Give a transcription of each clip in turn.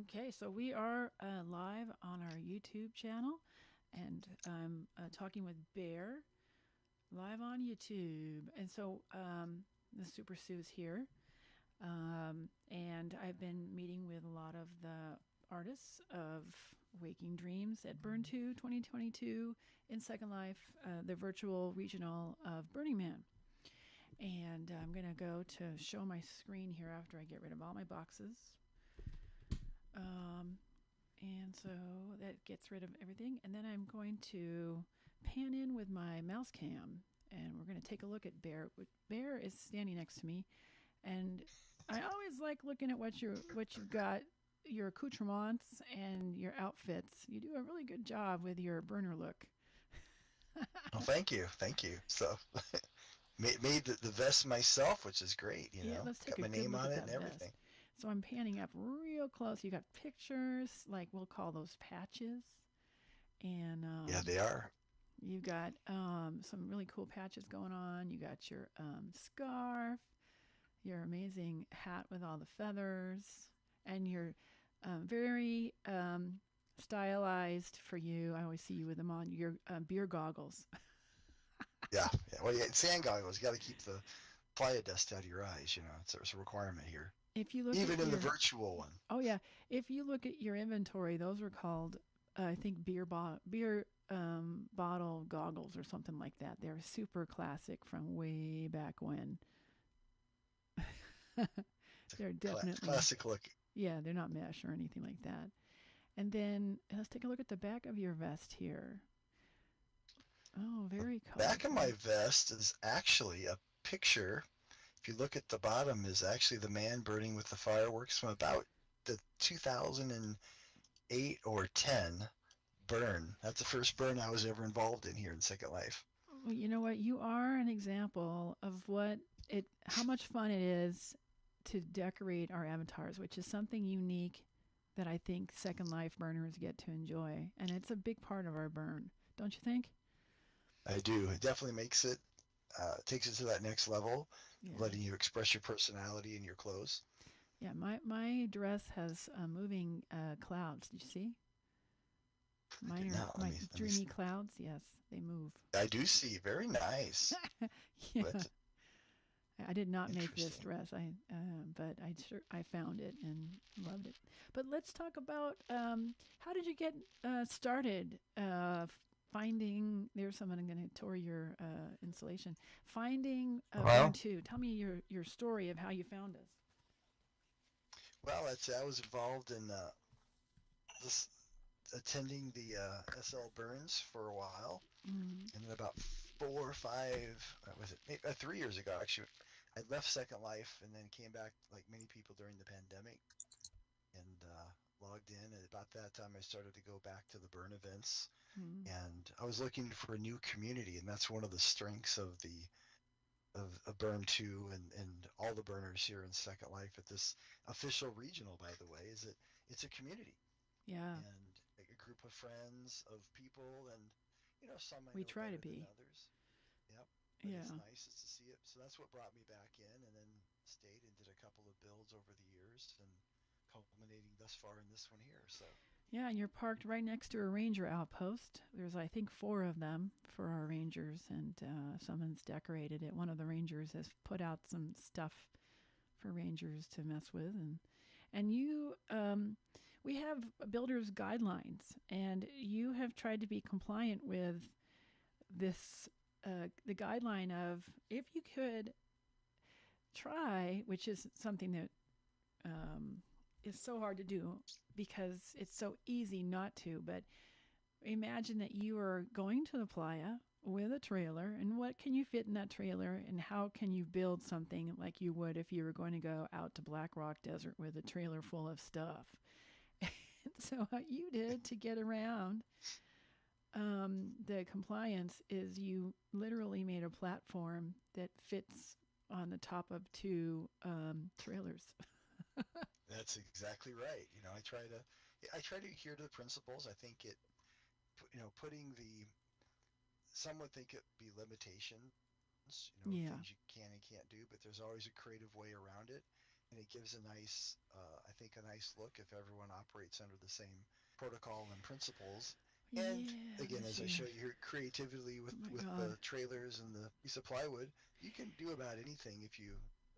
Okay, so we are live on our YouTube channel, and I'm talking with Bear live on YouTube. And so the Super Sue's here, and I've been meeting with a lot of the artists of Waking Dreams at BURN2 2022 in Second Life, the virtual regional of Burning Man. And I'm going to go to show my screen here after I get rid of all my boxes. Um, And so that gets rid of everything. And then I'm going to pan in with my mouse cam and we're going to take a look at Bear. Bear is standing next to me. And I always like looking at what you've got, your accoutrements and your outfits. You do a really good job with your burner look. Oh, thank you. So, made the vest myself, which is great. Yeah, let's take Got a my good name look on at it that and vest. everything. So I'm panning up real close. You got pictures, like we'll call those patches. And Yeah, they are. you got some really cool patches going on. You got your scarf, your amazing hat with all the feathers, and your very stylized for you. I always see you with them on your beer goggles. Yeah, yeah. Well, yeah, sand goggles. You got to keep the playa dust out of your eyes. It's a requirement here, If you look even at in the your, virtual one. oh yeah, if you look at your inventory, those were called, I think, beer bottle goggles or something like that. They're super classic from way back when. It's They're a definitely, classic look. yeah, they're not mesh or anything like that. And then let's take a look at the back of your vest here. Oh, The very back of my colorful. vest is actually a picture. If you look at the bottom, is actually the man burning with the fireworks from about the 2008 or 10 burn. That's the first burn I was ever involved in here in Second Life. Well, you know what? You are an example of how much fun it is to decorate our avatars, which is something unique that I think Second Life burners get to enjoy. And it's a big part of our burn, don't you think? I do. It definitely takes it to that next level, Yeah. letting you express your personality in your clothes. Yeah, my dress has moving clouds. Did you see? I Mine did are not. my dreamy clouds. Yes, they move. I do see. Very nice. Yeah. But I did not make this interesting. dress. But I found it and loved it. But let's talk about how did you get started finding? There's someone going to tour your installation. Finding Burn Well, Two. Tell me your story of how you found us. well, I was involved in this attending the SL Burns for a while, Mm, and then about 4 or 5, what was it, maybe, 3 years ago actually, I left Second Life and then came back like many people during the pandemic and logged in. And about that time, I started to go back to the burn events, mm, and I was looking for a new community, and that's one of the strengths of the of Burn 2 and all the burners here in Second Life at this official regional, by the way, is that it's a community yeah, and a group of friends of people, and some I we know try to better than be. others. Yep, but it's Yeah. nice to see it. So that's what brought me back in, and then stayed and did a couple of builds over the years, and culminating thus far in this one here. So Yeah, and you're parked right next to a ranger outpost. There's, I think, four of them for our rangers, and someone's decorated it. One of the rangers has put out some stuff for rangers to mess with, and we have builders guidelines, and you have tried to be compliant with this. The guideline of if you could try, which is something that is so hard to do because it's so easy not to. But imagine that you are going to the playa with a trailer, and what can you fit in that trailer, and how can you build something like you would if you were going to go out to Black Rock Desert with a trailer full of stuff. So, what you did to get around the compliance is you literally made a platform that fits on the top of two trailers. that's exactly right. I try to adhere to the principles. I think putting the some would think it be limitations, Yeah. things you can and can't do, but there's always a creative way around it. and it gives a nice, I think, a nice look if everyone operates under the same protocol and principles. And Yeah, again, this as I year. show you here, creativity Oh my with God. the trailers and the piece of plywood, you can do about anything if you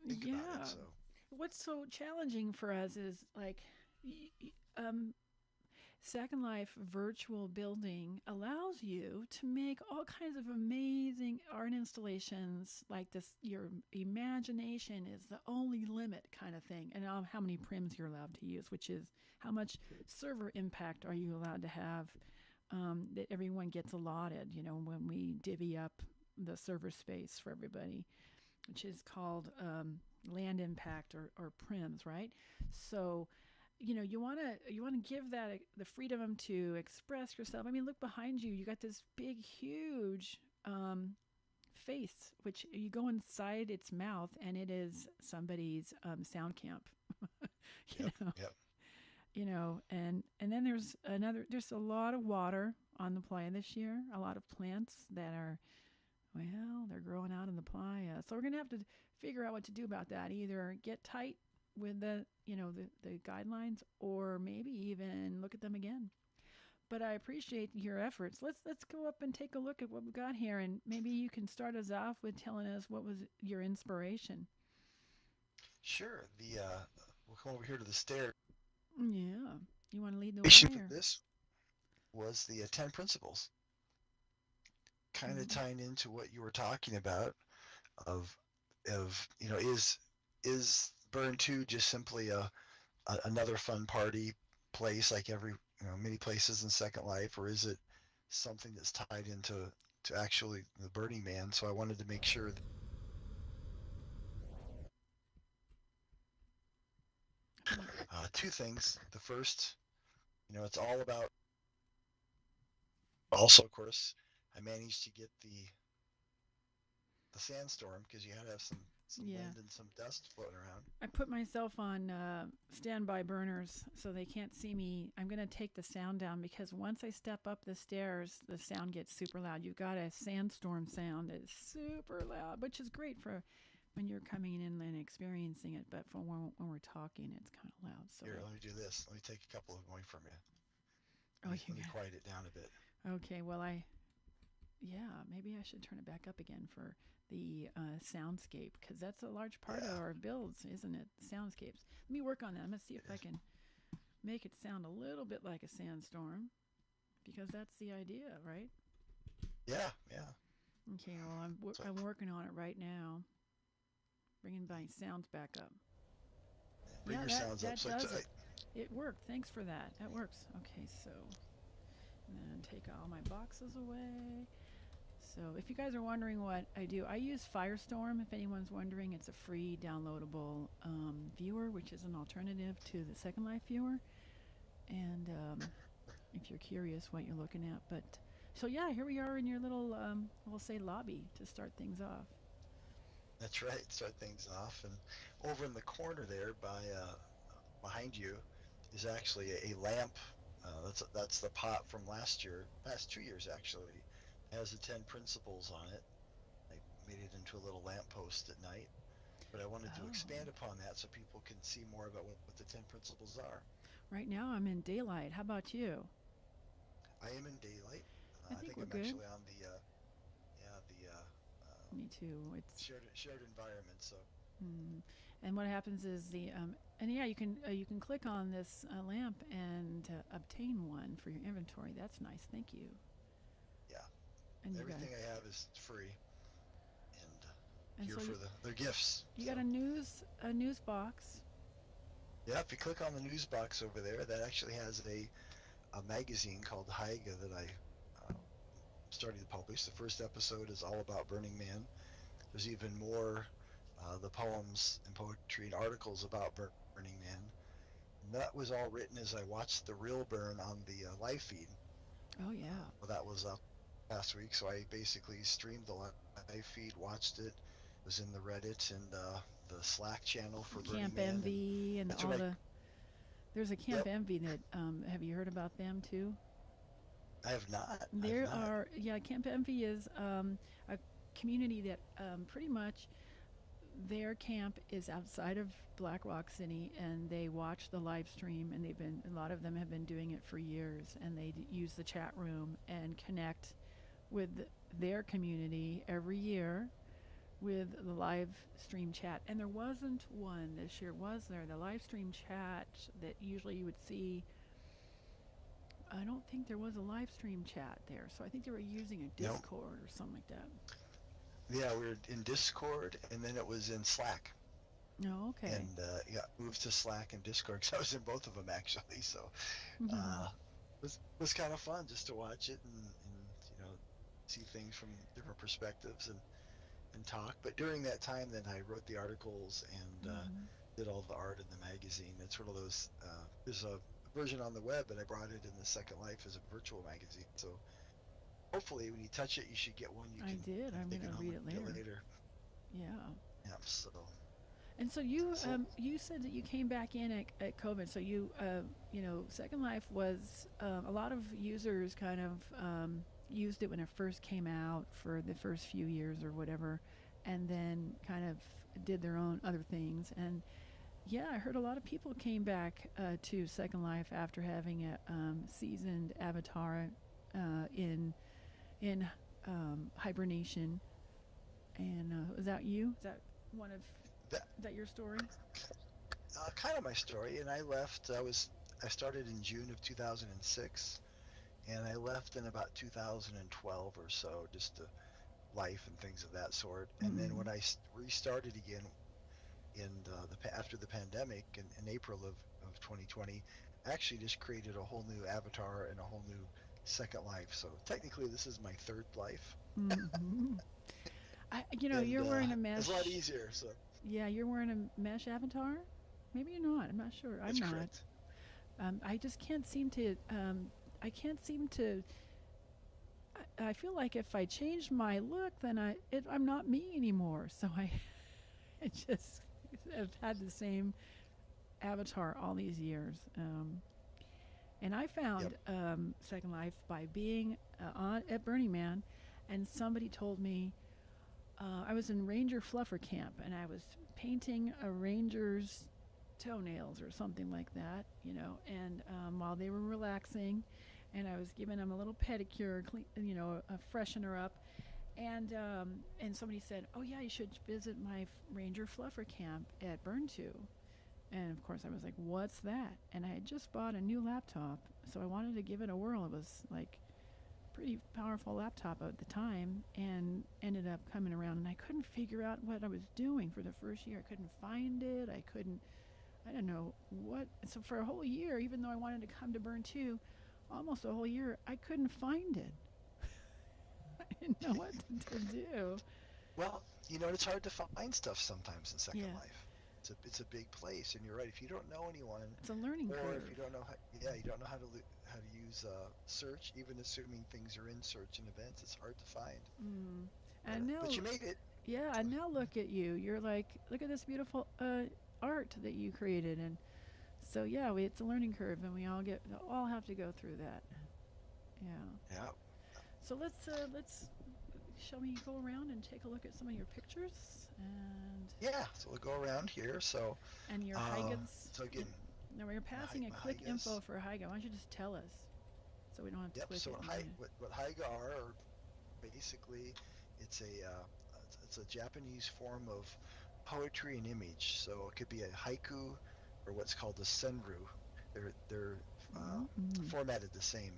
think about it. Yeah. So What's so challenging for us is like, Second Life virtual building allows you to make all kinds of amazing art installations like this. Your imagination is the only limit, kind of thing, and how many prims you're allowed to use, which is how much server impact are you allowed to have, that everyone gets allotted. When we divvy up the server space for everybody, which is called land impact or prims, right? So you want to give that the freedom to express yourself. I mean, look behind you. You got this big, huge face, which you go inside its mouth, and it is somebody's sound camp. you yep, know, yep. and then there's another. There's a lot of water on the playa this year. A lot of plants that are, well, they're growing out in the playa. So we're gonna have to figure out what to do about that. Either get tight with the guidelines, or maybe even look at them again. But I appreciate your efforts. Let's go up and take a look at what we've got here, and maybe you can start us off with telling us what was your inspiration. Sure. We'll come over here to the stairs. Yeah, you want to lead the The way, for or? this was the 10 principles, kind of Mm, tying into what you were talking about of is BURN2 just simply another fun party place like every many places in Second Life, or is it something that's tied into actually the Burning Man? So I wanted to make sure that, two things. The first, it's all about. Also, of course, I managed to get the sandstorm because you had to have some yeah, wind and some dust floating around. I put myself on standby burners so they can't see me. I'm going to take the sound down because once I step up the stairs, the sound gets super loud. You've got a sandstorm sound. It's super loud, which is great for when you're coming in and experiencing it. But for when we're talking, it's kind of loud. So Here, let me do this. Let me take a couple of them away from you. oh, Let me quiet it down a bit. okay. Well, yeah, maybe I should turn it back up again for the soundscape because that's a large part of Yeah, our builds, isn't it? Soundscapes. Let me work on that. Let's see if it I is. can make it sound a little bit like a sandstorm because that's the idea, right? Yeah, yeah. Okay, well, So I'm working on it right now, bringing my sounds back up. bring Yeah, your that sounds up. that does it. It worked. Thanks for that. That works. Okay, so and then take all my boxes away. So if you guys are wondering what I do, I use Firestorm. If anyone's wondering, it's a free downloadable viewer, which is an alternative to the Second Life viewer. And if you're curious what you're looking at, but so yeah, here we are in your little, we'll say lobby to start things off. That's right. Start things off, and over in the corner there, behind you, is actually a lamp. That's the pot from past 2 years actually. It has the 10 principles on it. I made it into a little lamp post at night, but I wanted to Oh, expand upon that so people can see more about what the 10 principles are. right now I'm in daylight. How about you? I am in daylight. I I think think we're I'm good. actually on the yeah the Me too. It's shared environment. So mm. And what happens is and yeah, you can click on this lamp and obtain one for your inventory. That's nice. Thank you. yeah, And you got everything I have is free and and here so for their gifts. you So got a news box. yeah, if you click on the news box over there, that actually has a magazine called Haiga that I started to publish. The first episode is all about Burning Man. There's even more the poems and poetry and articles about Burning Man. And that was all written as I watched the real burn on the live feed. Oh yeah. Well, that was up last week, so I basically streamed the live feed, watched it, was in the Reddit and the Slack channel for Burning Camp Man, and Envy and that's all when I. the there's a Camp Yep, Envy that have you heard about them too? I have not. I have There not. are, yeah, Camp Envy is a community that pretty much their camp is outside of Black Rock City, and they watch the live stream, and a lot of them have been doing it for years, and they use the chat room and connect with their community every year with the live stream chat. And there wasn't one this year, was there? The live stream chat that usually you would see, I don't think there was a live stream chat there. So I think they were using a No. Discord or something like that. Yeah, we were in Discord, and then it was in Slack. Oh, okay. And yeah, moved to Slack and Discord because I was in both of them actually. So was kind of fun just to watch it and see things from different perspectives and talk. But during that time, then I wrote the articles and did all the art in the magazine. It's one of those. There's a version on the web, but I brought it in the Second Life as a virtual magazine. So hopefully, when you touch it, you should get one. I did. I'm going to read it later. Yeah. Yeah. So. And so you said that you came back in at COVID. So you Second Life was a lot of users kind of used it when it first came out for the first few years or whatever, and then kind of did their own other things. And yeah, I heard a lot of people came back to Second Life after having a seasoned avatar in hibernation. And was that you? Is that one of that your story? Kind of my story. And I left. I started in June of 2006, and I left in about 2012 or so, just to life and things of that sort. And then when I restarted again after the pandemic in April of 2020, I actually just created a whole new avatar and a whole new Second Life. So technically, this is my third life. You're wearing a mesh. It's a lot easier. So. Yeah, you're wearing a mesh avatar? Maybe you're not. I'm not sure. That's I'm not. Correct. I just can't seem to. I feel like if I change my look, then I'm not me anymore. So I just have had the same avatar all these years. And I found Second Life by being at Burning Man, and somebody told me. I was in Ranger Fluffer Camp, and I was painting a ranger's toenails or something like that, and while they were relaxing, and I was giving them a little pedicure, a freshener up, and somebody said, "Oh yeah, you should visit my Ranger Fluffer Camp at BURN2," and of course I was like, "What's that?" And I had just bought a new laptop, so I wanted to give it a whirl. It was like pretty powerful laptop at the time, and ended up coming around, and I couldn't figure out what I was doing for the first year. I couldn't find it. I don't know what. So for a whole year, even though I wanted to come to BURN2, almost a whole year, I couldn't find it. I didn't know what to do. Well, it's hard to find stuff sometimes in Second Life. It's a big place, and you're right. If you don't know anyone, it's a learning curve. Or if you don't know how to use search, even assuming things are in search and events, it's hard to find. But you made it. Yeah, and now look at you. You're like, look at this beautiful art that you created, and so yeah, it's a learning curve, and we all have to go through that. Yeah. Yeah. So let's shall we go around and take a look at some of your pictures? And yeah, so we'll go around here. So and your haigas. So again, now we're passing a quick info for haiga. Why don't you just tell us, so we don't have to click so it. What haiga are basically, it's a Japanese form of poetry and image. So it could be a haiku or what's called a senru. They're formatted the same.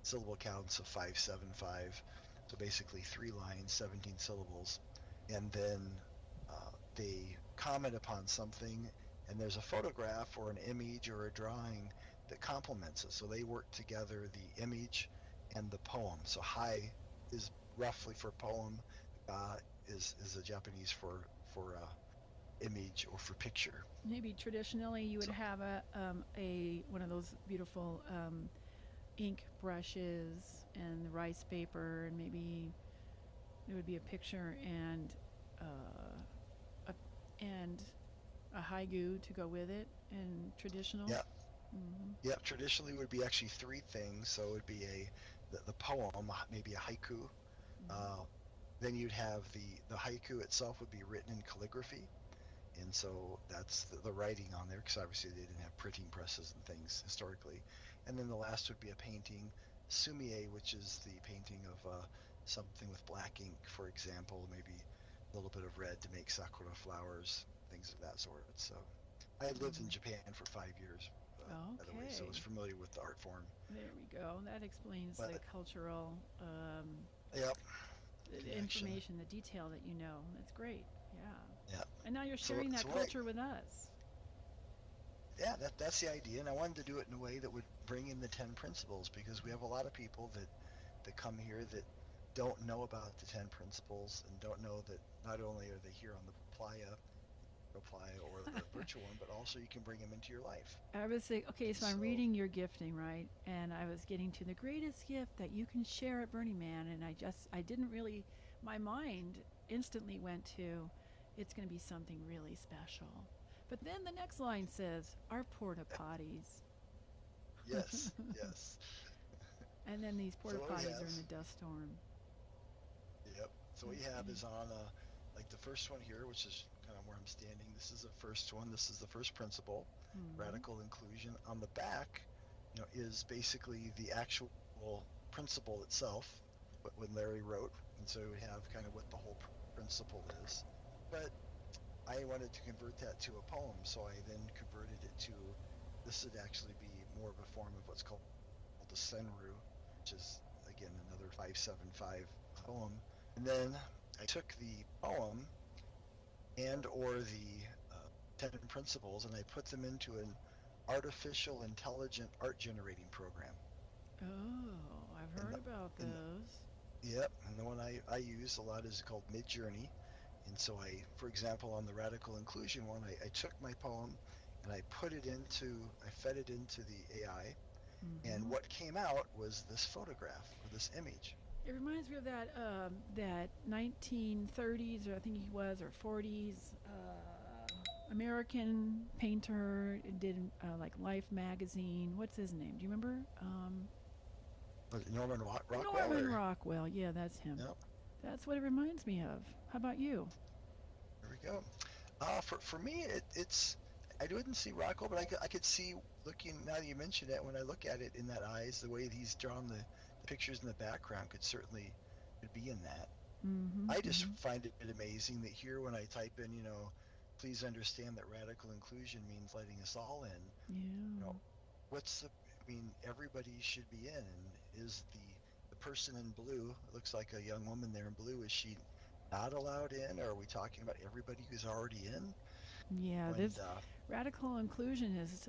Syllable counts of 575. So basically 3 lines, 17 syllables, and then they comment upon something, and there's a photograph or an image or a drawing that complements it. So they work together, the image and the poem. So hai is roughly for poem, is a Japanese for image or for picture. Maybe traditionally you would have a one of those beautiful ink brushes and the rice paper, and maybe there would be a picture and a haiku to go with it, and traditional. Yeah. Yeah, traditionally would be actually 3 things. So it would be the poem, maybe a haiku, then you'd have the haiku itself would be written in calligraphy. And so that's the writing on there, because obviously they didn't have printing presses and things historically. And then the last would be a painting, sumie, which is the painting of something with black ink, for example, maybe a little bit of red to make sakura flowers, things of that sort. So I had lived in Japan for 5 years, by the way, so I was Okay. familiar with the art form. There we go. That explains the But cultural yep, connection. information, the detail that you know. That's great. Yeah. Yeah. And now you're So sharing so that what I culture with us. yeah, that's the idea, and I wanted to do it in a way that would bring in the 10 principles, because we have a lot of people that come here that don't know about the 10 principles, and don't know that not only are they here on the playa or the virtual one, but also you can bring them into your life. I was saying, okay, And so I'm so, reading your gifting, right? And I was getting to the greatest gift that you can share at Burning Man. And I didn't really, my mind instantly went to, it's going to be something really special. But then the next line says, our porta potties. yes, yes. And then these So porta what we potties have, are in the dust storm. yep. So what you That's have great. is on like the first one here, which is kind of where I'm standing. This is the first one. This is the first principle, Hmm. radical inclusion. On the back, is basically the actual principle itself, what when Larry wrote, and so we have kind of what the whole principle is. But I wanted to convert that to a poem, so I then converted it to this would actually be more of a form of what's called the Senru, which is again another 575 poem. And then I took the poem and or the 10 principles, and I put them into an artificial intelligent art generating program. Oh, I've And heard the, about and those. yep, and the one I use a lot is called Mid Journey. And so for example, on the radical inclusion one, I took my poem and I fed it into the AI, and Hmm. what came out was this photograph or this image. It reminds me of that 1930s, or I think he was, or 40s American painter. Did like Life magazine. What's his name? Do you remember? Was it Norman Rockwell Norman or? Rockwell. Yeah, that's him. No, That's what it reminds me of. How about you? there we go. For me, it's I wouldn't see Rockwell, but I could see, looking now that you mention it, when I look at it in that eyes, the way he's drawn the pictures in the background could be in that. Mm-hmm. I just Mm-hmm. find it amazing that here when I type in, please understand that radical inclusion means letting us all in. You know, Yeah. what's the? I mean, everybody should be in. And is the person in blue? It looks like a young woman there in blue. Is she not allowed in? Or are we talking about everybody who's already in? Yeah. When This radical inclusion is,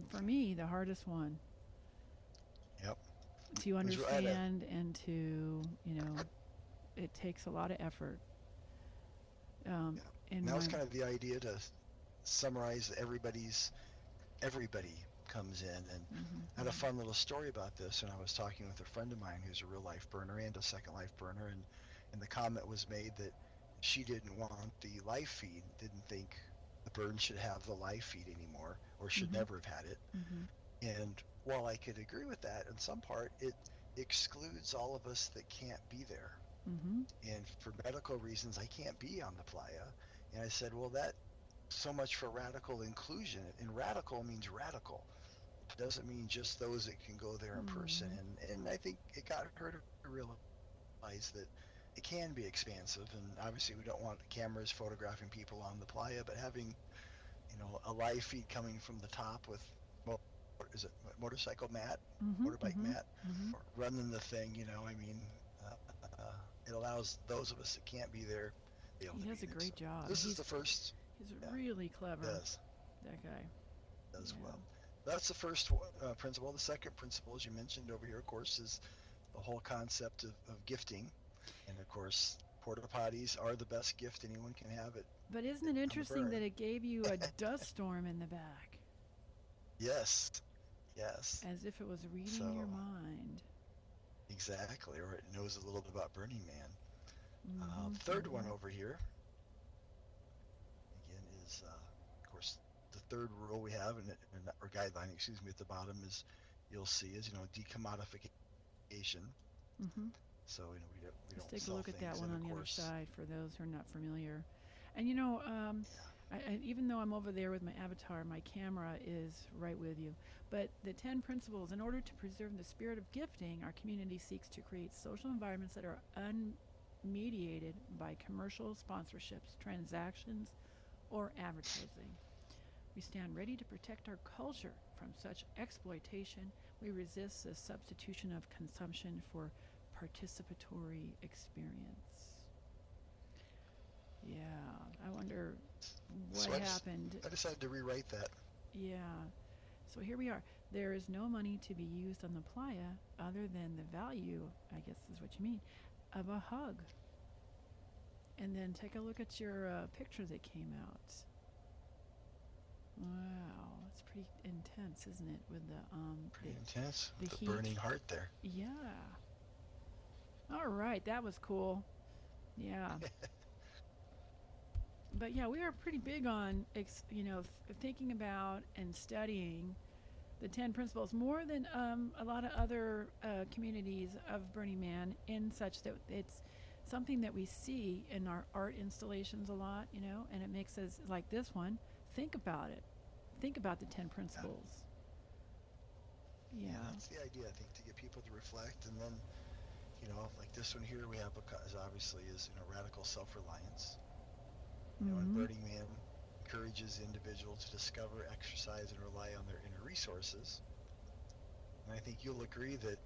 for me, the hardest one yep, to it was at a understand and to, it takes a lot of effort. Um, yeah. in And that my was kind of the idea to summarize everybody comes in. And mm-hmm, I had a mm-hmm. fun little story about this, and I was talking with a friend of mine who's a real life burner and a second life burner, and the comment was made that she didn't want the live feed, didn't think the burn should have the live feed anymore, or should Mm-hmm. never have had it. Mm-hmm. And while I could agree with that in some part, it excludes all of us that can't be there. Mm-hmm. And for medical reasons, I can't be on the playa. And I said, well, that so much for radical inclusion. And radical means radical. It doesn't mean just those that can go there in person. Mm-hmm. And I think it got her to realize that it can be expansive. And obviously, we don't want cameras photographing people on the playa, but having a live feed coming from the top with is it motorcycle mat, Mm-hmm. motorbike Mm-hmm. mat, Mm-hmm. or running the thing. I mean, it allows those of us that can't be there be able He to be does a there. So great job. this is the first. He's Yeah, really clever. does That guy. does Yeah. well. That's the first principle. The second principle, as you mentioned over here, of course, is the whole concept of gifting, and of course, porta potties are the best gift anyone can have But isn't it on the interesting that burn. it gave you a dust storm in the back, Yes, yes. as if it was reading your So mind? exactly, or it knows a little bit about Burning Man. Mm-hmm. Third one Mm-hmm. over here, again, is, of course, the third rule we have, or guideline, excuse me, at the bottom is, you'll see is, decommodification. Mm-hmm. So we Let's don't take a sell look at that things, one and of on the other course, side for those who are not familiar. And yeah, even though I'm over there with my avatar, my camera is right with you. But the 10 principles, in order to preserve the spirit of gifting, our community seeks to create social environments that are unmediated by commercial sponsorships, transactions, or advertising. We stand ready to protect our culture from such exploitation. We resist the substitution of consumption for participatory experience. Yeah, I wonder what so happened. I decided to rewrite that. Yeah, so here we are. There is no money to be used on the playa other than the value, I guess is what you mean, of a hug. And then take a look at your picture that came out. Wow, it's pretty intense, isn't it? With Pretty intense the with the heat. burning heart there. Yeah. All right, that was cool. Yeah. But yeah, we are pretty big on thinking about and studying the 10 principles more than a lot of other communities of Burning Man, in such that it's something that we see in our art installations a lot, and it makes us, like this one, think about it. Think about the 10 Yeah, principles. Yeah. yeah, that's the idea. I think to get people to reflect, and then like this one here, we have is obviously is radical self-reliance. And Mm-hmm. Burning Man encourages the individual to discover, exercise, and rely on their inner resources. And I think you'll agree that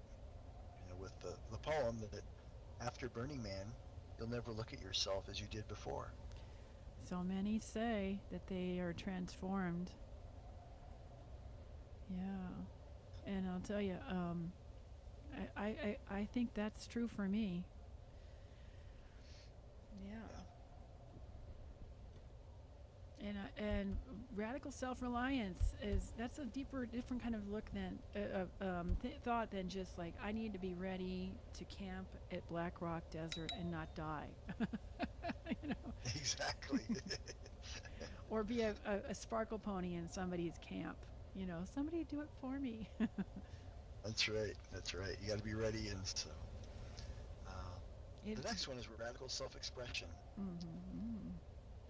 with the poem that after Burning Man, you'll never look at yourself as you did before. So many say that they are transformed. Yeah. And I'll tell you, I think that's true for me. Yeah, Yeah. And radical self-reliance is, that's a different kind of look than thought than just like, I need to be ready to camp at Black Rock Desert and not die, you know, exactly. or be a sparkle pony in somebody's camp. Somebody do it for me. That's right. That's right. You got to be ready. And so uh, it, the next one is radical self-expression. mm-hmm.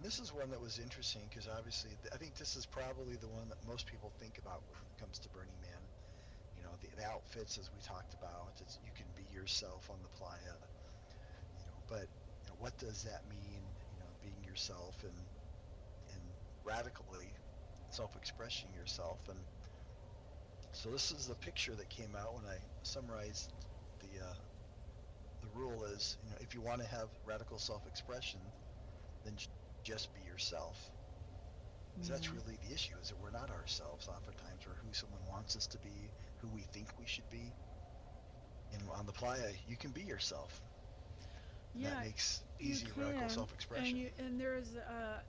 This is one that was interesting because obviously I think this is probably the one that most people think about when it comes to Burning Man. The outfits, as we talked about, you can be yourself on the playa. But what does that mean? Being yourself and radically self-expressing yourself. And so this is the picture that came out when I summarized the rule is, if you want to have radical self-expression, then just be yourself. Because that's Yeah. really the issue, is that we're not ourselves oftentimes. We're who someone wants us to be, who we think we should be. And on the playa, you can be yourself. And that Yeah, makes you easy radical can, self-expression. and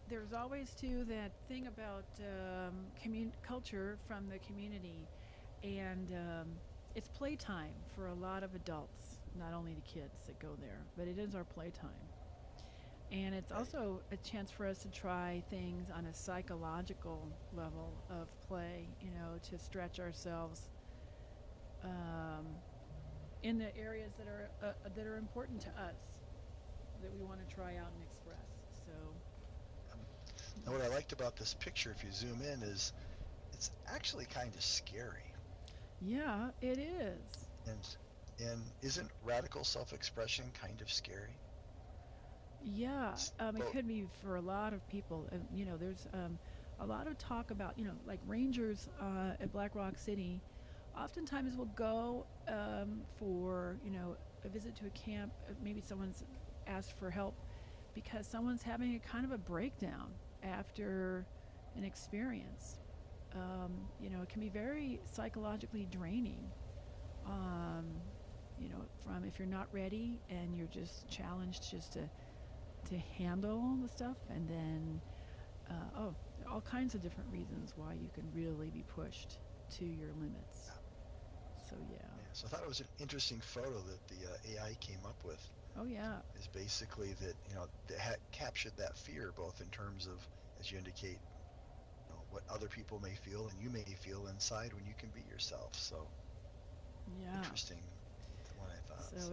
there's always too that thing about culture from the community, and it's playtime for a lot of adults, not only the kids that go there, but it is our playtime, and it's Right. also a chance for us to try things on a psychological level of play, to stretch ourselves um, in the areas that are important to us, that we want to try out and express. So, Um, and what I liked about this picture, if you zoom in, is it's actually kind of scary. yeah, it is. And and isn't radical self-expression kind of scary? Yeah, it Well, could be for a lot of people. There's a lot of talk about, like rangers at Black Rock City oftentimes will go for, a visit to a camp. Maybe someone's asked for help because someone's having a kind of a breakdown after an experience. It can be very psychologically draining. Um, from, if you're not ready and you're just challenged just to handle the stuff, and then all kinds of different reasons why you can really be pushed to your limits. yeah, So yeah. yeah. So I thought it was an interesting photo that the AI came up with. Oh yeah. Is basically that that captured that fear, both in terms of, as you indicate, what other people may feel and you may feel inside when you can be yourself. So Yeah. interesting, the one I thought. So So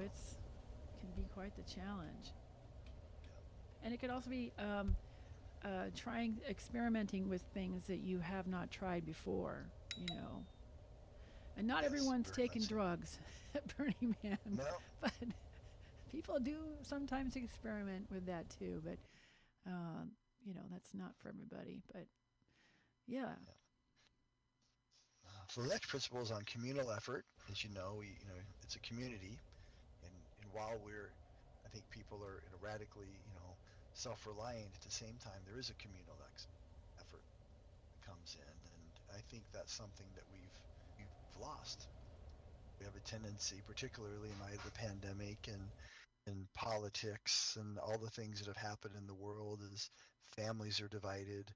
can be quite the challenge. And it could also be experimenting with things that you have not tried before, you know. And not Yes, everyone's very taking much so. drugs at Burning Man, No, but people do sometimes experiment with that too. But uh, that's not for everybody. But yeah. yeah. So the next principle is on communal effort. As you know, it's a community, and while I think people are radically, self-reliant. At the same time, there is a communal effort that comes in, and I think that's something that we've lost. We have a tendency, particularly in light of the pandemic and politics and all the things that have happened in the world, as families are divided.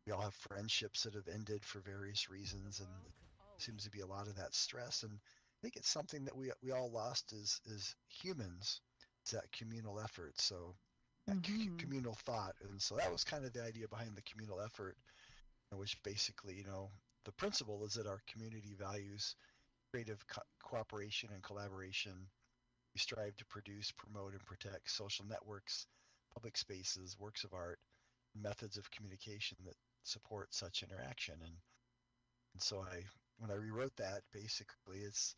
We all have friendships that have ended for various reasons, and seems to be a lot of that stress. And I think it's something that we all lost as humans. It's that communal effort. So that Mm-hmm. communal thought, and so that was kind of the idea behind the communal effort, which basically, the principle is that our community values creative cooperation and collaboration. We strive to produce, promote, and protect social networks, public spaces, works of art, methods of communication that support such interaction. And so when I rewrote that, basically it's,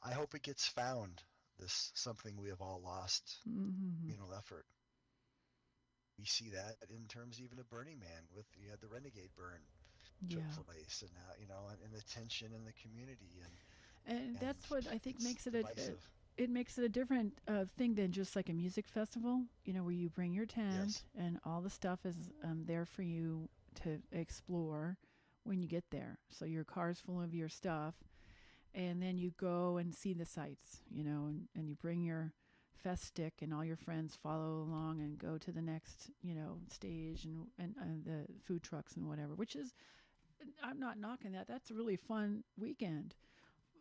I hope it gets found, this something we have all lost, Mm-hmm. communal effort. We see that in terms even of Burning Man, with you had the Renegade burn took Yeah. place, and now, and the tension in the community, And and that's what I think it's makes it divisive. it makes it a different thing than just like a music festival. Where you bring your tent Yes, and all the stuff is there for you to explore when you get there. So your car's full of your stuff, and then you go and see the sights. And you bring your fest stick, and all your friends follow along and go to the next stage and the food trucks and whatever. Which is, I'm not knocking that. That's a really fun weekend.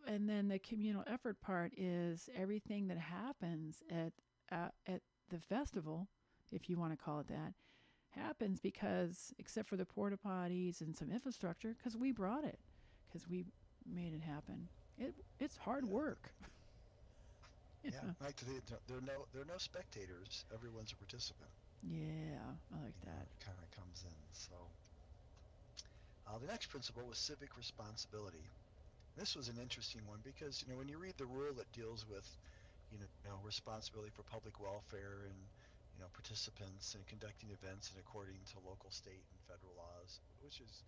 And then the communal effort part is everything that happens at the festival, if you want to call it that, happens because, except for the porta potties and some infrastructure, because we brought it, because we made it happen. It's hard yeah, work. yeah. Like there are no spectators. Everyone's a participant. Yeah, I like that. It kind of comes in. So the next principle was civic responsibility. This was an interesting one because when you read the rule that deals with responsibility for public welfare and participants and conducting events and according to local, state, and federal laws, which is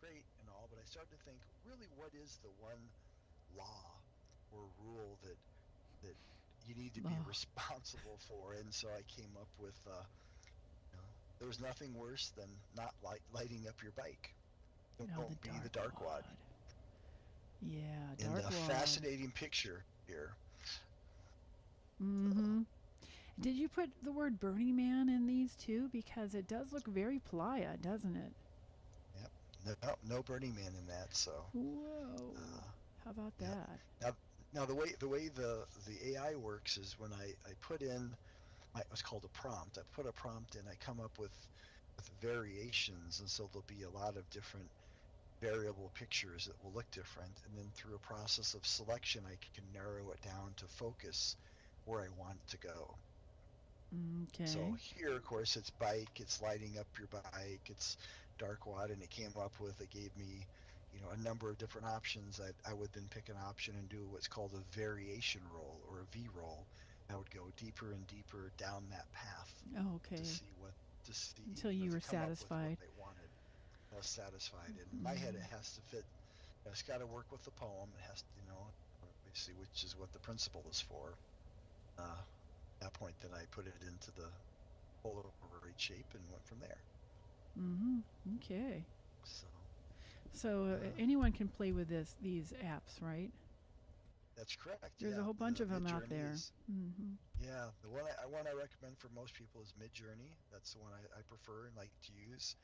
great and all, but I started to think, really, what is the one law or rule that you need to be Oh, responsible for? And so I came up with, there's nothing worse than not lighting up your bike. oh, the Don't be the dark darkwad. wad. Yeah, And dark a wad. fascinating picture here. Uh, Mm-hmm. Did you put the word Burning Man in these too? Because it does look very playa, doesn't it? yep. No Burning Man in that. So, Whoa. uh, How about yep. that? Now the way the AI works is when I put in what's called a prompt. I put a prompt in. I come up with variations, and so there'll be a lot of different variable pictures that will look different. And then through a process of selection, I can narrow it down to focus where I want it to go. So Okay. here, of course, it's bike, it's lighting up your bike, it's dark wad, and it gave me, a number of different options. I would then pick an option and do what's called a variation roll or a V roll. I would go deeper and deeper down that path Oh, to okay. see what to see, Until you to were come up with what satisfied. I wanted. I was satisfied. And in my head, it Mm. has to fit. It's got to work with the poem. It has to, obviously, which is what the principle is for. At that point, then I put it into the Polaroid shape and went from there. Mm-hmm. Okay. So So uh, anyone can play with these apps, right? that's correct. There's a Yeah, whole bunch the of them Mid out Journey there. is. Mm-hmm. Yeah, the one I recommend for most people is Mid Journey. That's the one I prefer and like to use.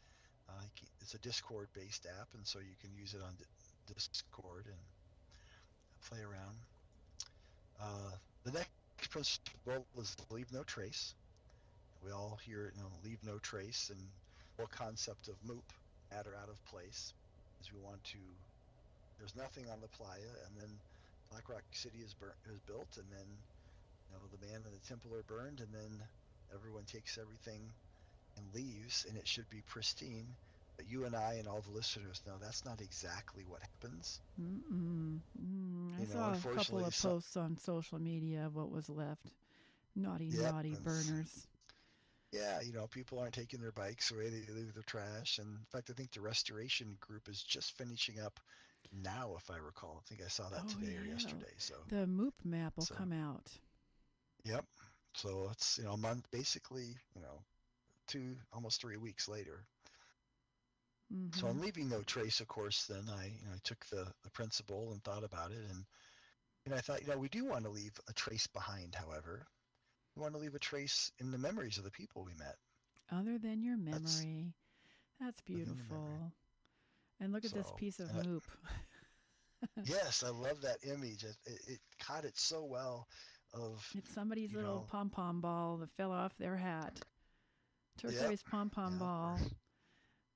It's a Discord based app, and so you can use it on Discord and play around. Uh, the next principle is leave no trace. We all hear, leave no trace, and the whole concept of MOOP, matter out of place, is we want to. There's nothing on the playa, and then Black Rock City is built, and then The man and the temple are burned, and then everyone takes everything and leaves, and it should be pristine. But you and I and all the listeners know that's not exactly what happens. Mm-mm. I saw a couple Unfortunately, of posts on social media of what was left. Naughty, yep, naughty burners. yeah, people aren't taking their bikes away; they leave their trash. And in fact, I think the restoration group is just finishing up now, if I recall. I think I saw that Oh today or yeah, yesterday. the MOOP map will So, come out. yep. So it's a month, basically, almost 3 weeks later. So Mm-hmm. I'm leaving no trace, of course. Then I took the principle and thought about it, and I thought, we do want to leave a trace behind. However, we want to leave a trace in the memories of the people we met. Other than your That's memory, that's within the memory. beautiful. And look at this So, piece of and MOOP. yes, I love that image. It caught it so well. Of It's somebody's you little know, pom pom ball that fell off their hat. yep, Turquoise pom pom yeah, ball.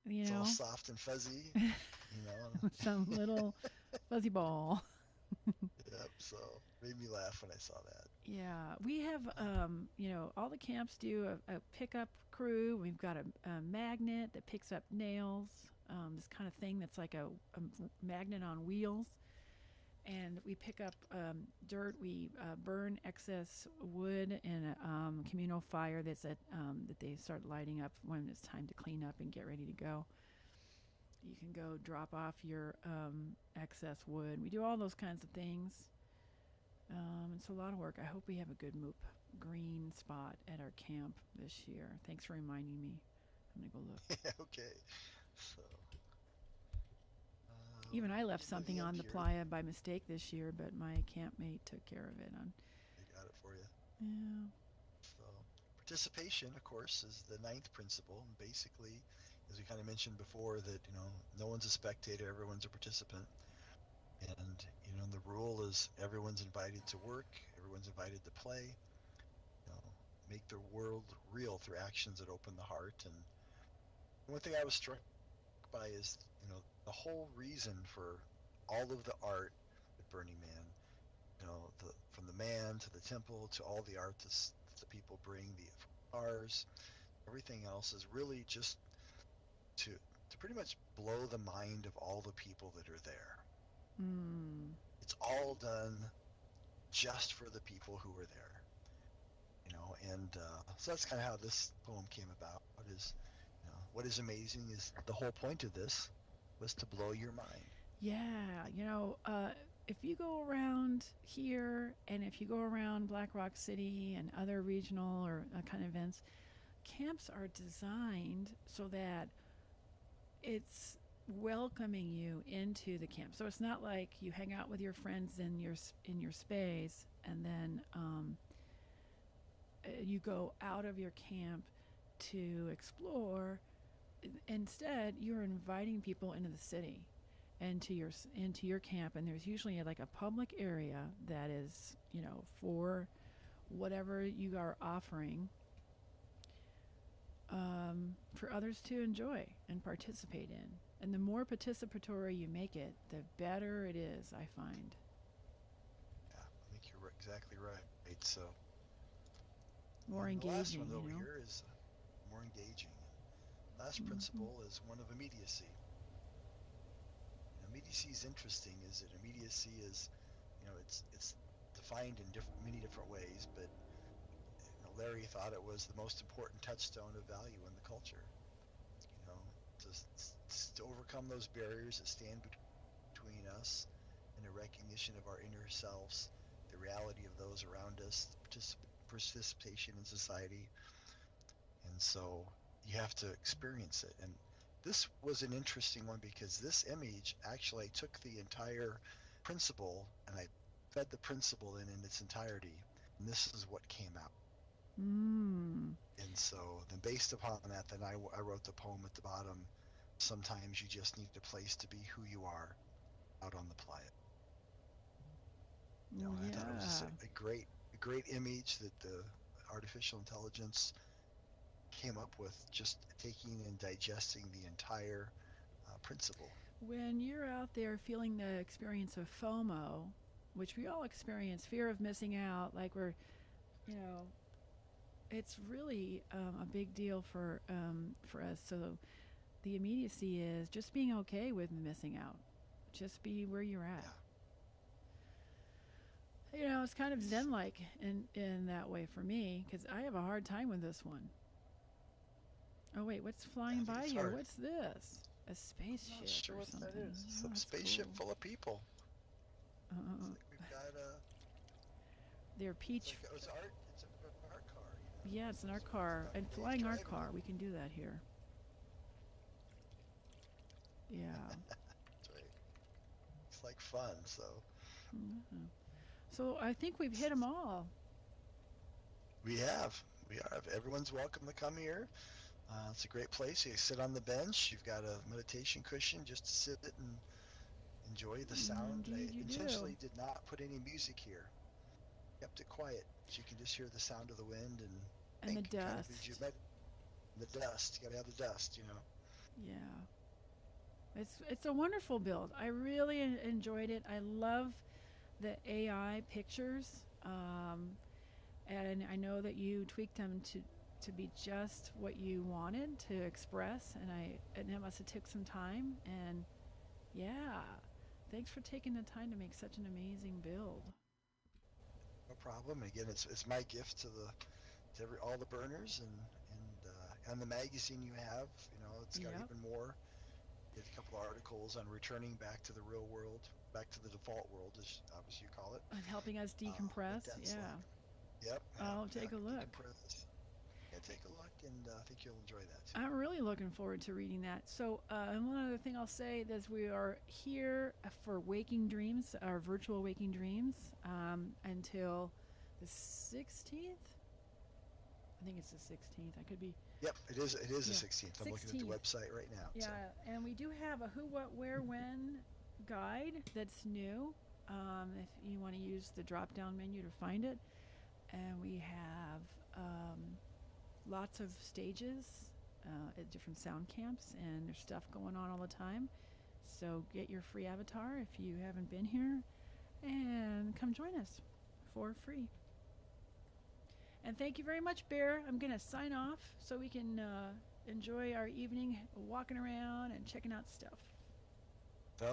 You it's all know, soft and fuzzy. You know, some little fuzzy ball. yep. So made me laugh when I saw that. Yeah, we have, all the camps do a pickup crew. We've got a magnet that picks up nails, this kind of thing that's like a magnet on wheels. And we pick up dirt. We burn excess wood in a communal fire that they start lighting up when it's time to clean up and get ready to go. You can go drop off your excess wood. We do all those kinds of things. It's a lot of work. I hope we have a good MOOP green spot at our camp this year. Thanks for reminding me. I'm going to go look. Okay. So Even I left something looking up on the here, playa by mistake this year, but my campmate took care of it. I got it for you. Yeah. So participation, of course, is the ninth principle, and basically, as we kind of mentioned before, that no one's a spectator, everyone's a participant. And the rule is everyone's invited to work, everyone's invited to play, make the world real through actions that open the heart. And one thing I was struck by is, the whole reason for all of the art at Burning Man, from the man to the temple to all the art that the people bring, the cars, everything else is really just to pretty much blow the mind of all the people that are there. Mm. It's all done just for the people who were there. And so that's kind of how this poem came about. What is amazing is the whole point of this was to blow your mind. Yeah, if you go around here and if you go around Black Rock City and other regional or kind of events, camps are designed so that it's welcoming you into the camp. So it's not like you hang out with your friends in your space and then you go out of your camp to explore. Instead, you're inviting people into the city and into your camp, and there's usually like a public area that is for whatever you are offering for others to enjoy and participate in. And the more participatory you make it, the better it is, I find. Yeah, I think you're exactly right. So, More and the last engaging, one over here is more engaging. Last Mm-hmm. principle is one of immediacy. Immediacy is interesting. Is that immediacy is, it's defined in many different ways, but Larry thought it was the most important touchstone of value in the culture. You know, to overcome those barriers that stand between us and a recognition of our inner selves, the reality of those around us, participation in society. And so you have to experience it. And this was an interesting one because this image actually, I took the entire principle and I fed the principle in its entirety. And this is what came out. Mm. And so then based upon that, then I wrote the poem at the bottom. Sometimes you just need a place to be who you are out on the playa. And I thought it was just Yeah. a great image that the artificial intelligence came up with, just taking and digesting the entire principle. When you're out there feeling the experience of FOMO, which we all experience, fear of missing out, like we're you know, it's really a big deal for us. So the immediacy is just being okay with missing out. Just be where you're at. Yeah. You know, it's kind of It's, zen-like in that way for me because I have a hard time with this one. Oh wait, what's yeah, flying I think by it's here? hard. What's this? A I'm not spaceship sure or what that something? is. Oh, Some that's cool. spaceship full of people. Looks Uh, like we've got a. they're It's peach. like it's art. It's an art car. Yeah, it's an art So it's car got and Dave flying art driving car. it. We can do that here. Yeah. That's right. It's like fun. So Mhm. So I think we've hit them all. we have. We are. Everyone's welcome to come here. It's a great place. You sit on the bench. You've got a meditation cushion just to sit and enjoy the sound. I Indeed, you do. intentionally did not put any music here. Kept it quiet so you can just hear the sound of the wind and And the think. Kind of as you dust. med the dust. You got to have the dust. Yeah. It's a wonderful build. I really enjoyed it. I love the AI pictures, and I know that you tweaked them to be just what you wanted to express, and it must have took some time. And yeah, thanks for taking the time to make such an amazing build. No problem. And again, it's my gift to all the burners and the magazine you have. It's got Yep, even more. Did a couple of articles on returning back to the real world, back to the default world, as you call it. and helping us What decompress. that's Yeah, like. Yep, yep, I'll yeah. take a look. Decompress. Yeah, take a look, and I think you'll enjoy that too. I'm really looking forward to reading that. So, and one other thing I'll say is we are here for Waking Dreams, our virtual Waking Dreams, until the 16th. I think it's the 16th. I could be, Yep, it is. It is the yeah, 16th. I'm looking at the 16th. website right now. Yeah, So and we do have a who, what, where, when guide that's new. If you want to use the drop down menu to find it. And we have lots of stages at different sound camps, and there's stuff going on all the time. So get your free avatar if you haven't been here, and come join us for free. And thank you very much, Bear. I'm going to sign off so we can enjoy our evening walking around and checking out stuff.